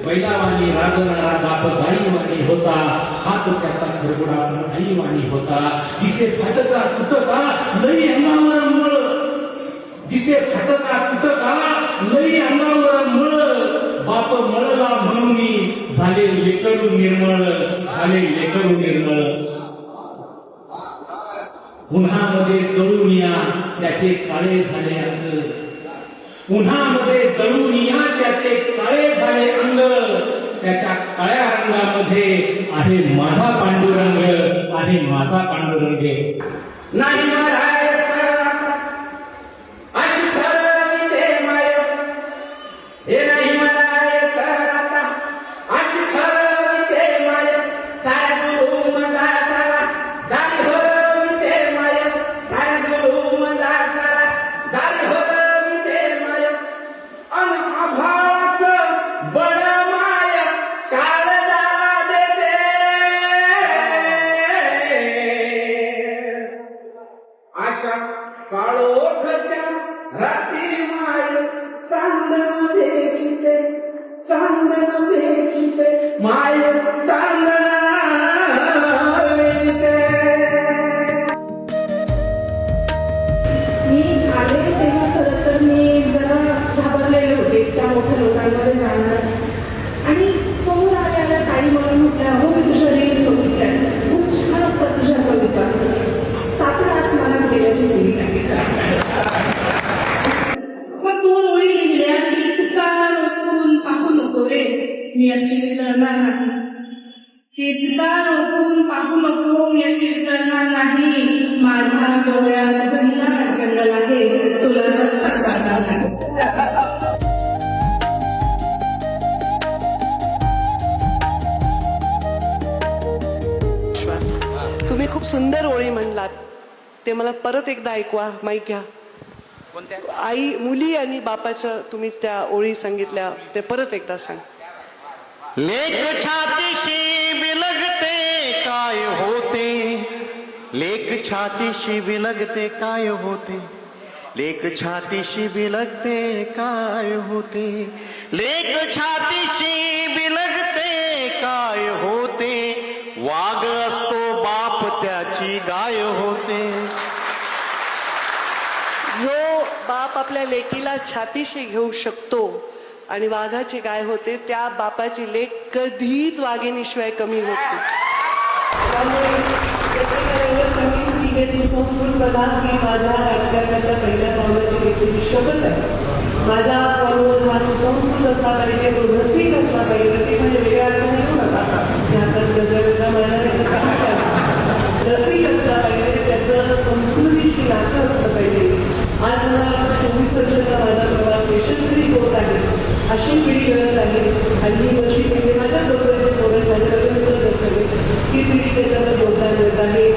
बैलावाणी रागवणारा बाप गाईवाणी होता, हात त्याचा खरबुडा पण आईवाणी होता. दिसे फाटका तुटका लई अंगावर मळ, दिसे फाटका तुटका लई अंगावर मळ, बाप मळला म्हणून झाले लेकरू निर्मळ, झाले लेकरू निर्मळ. उन्हामध्ये जळून या त्याचे काळे झाले अंग, उन्हामध्ये जळून या त्याचे काळे झाले अंग, त्याच्या काळ्या रंगामध्ये आहे माझा पांडुरंग, आहे माझा पांडुरंग. नाही मरायचं अशी ठरविते माय, हे नाही मरायचं आता अशी ठरविते माय, साऱ्या जुळून जायचा दारी हरविते माय, साऱ्या जुळून जायचा दारी हरविते माय. अन आभाळाचं बळ माय काळजाला देते, अशा काळोखच्या रात्री माय चांदण बेचिते, चांदण बेचिते माय चांदण बेचिते. मी आले तेव्हा खरं तर मी जरा घाबरलेले होते त्या मोठ्या लोकांमध्ये जाणार, आणि समोर आल्याला ताई मला म्हटल्या, हो मी तुझ्या रील्स बघितल्या, खूप छान असतात तुझ्या कविता, साखर आसमानात गेल्याची मुली टाकी. मग 2 ओळी लिहिल्या की इतका रोखून पाहू नको रे मी अशी करणार नाही, इतका रोखून पाहू नको मी अशी करणार नाही, माझ्या डोळ्यात घनदाट जंगल आहे तुला रस्ता काढणार नाही. तुम्ही खूप सुंदर ओळी म्हणलात, ते मला परत एकदा ऐकवा. माईक घ्या. आई मुली आणि बापाचं तुम्ही त्या ओळी सांगितल्या, ते परत एकदा सांग. लेक छातीशी बिलगते काय होते, लेक छातीशी बिलगते काय होते, लेक छातीशी बिलगते काय होते, लेक छातीशी बिलगते काय होते, वाघ असतो बाप त्याची गाय होते. जो बाप आपल्या लेकीला छातीशी घेऊ शकतो आणि वाघाची गाय होते, त्या बापाची लेक कधीच वाघिणीशिवाय कमी होत नाही. त्यामुळे सुसंस्कृत कला ही माझ्या राजकारणाच्या पहिल्या पावलाची देखील शपथ आहे. माझा पाऊल हा सुसंस्कृत असला पाहिजे, तो रसिक असला पाहिजे. रसिक म्हणजे वेगळ्या अर्थाने घेऊ नका, गजराचा मांडणारे कसा रसिक असला पाहिजे, त्याचं संस्कृतीशी नातं असलं पाहिजे. आज मला 24 वर्षाचा माझा प्रवास यशस्वी होत आहे, अशी पिढी घडत आहे. हल्ली वर्षी म्हणजे माझ्या बरोबरचे पोरं माझ्याबरोबरच असावे, ही पिढी त्याच्यावर योगदान देत आहे.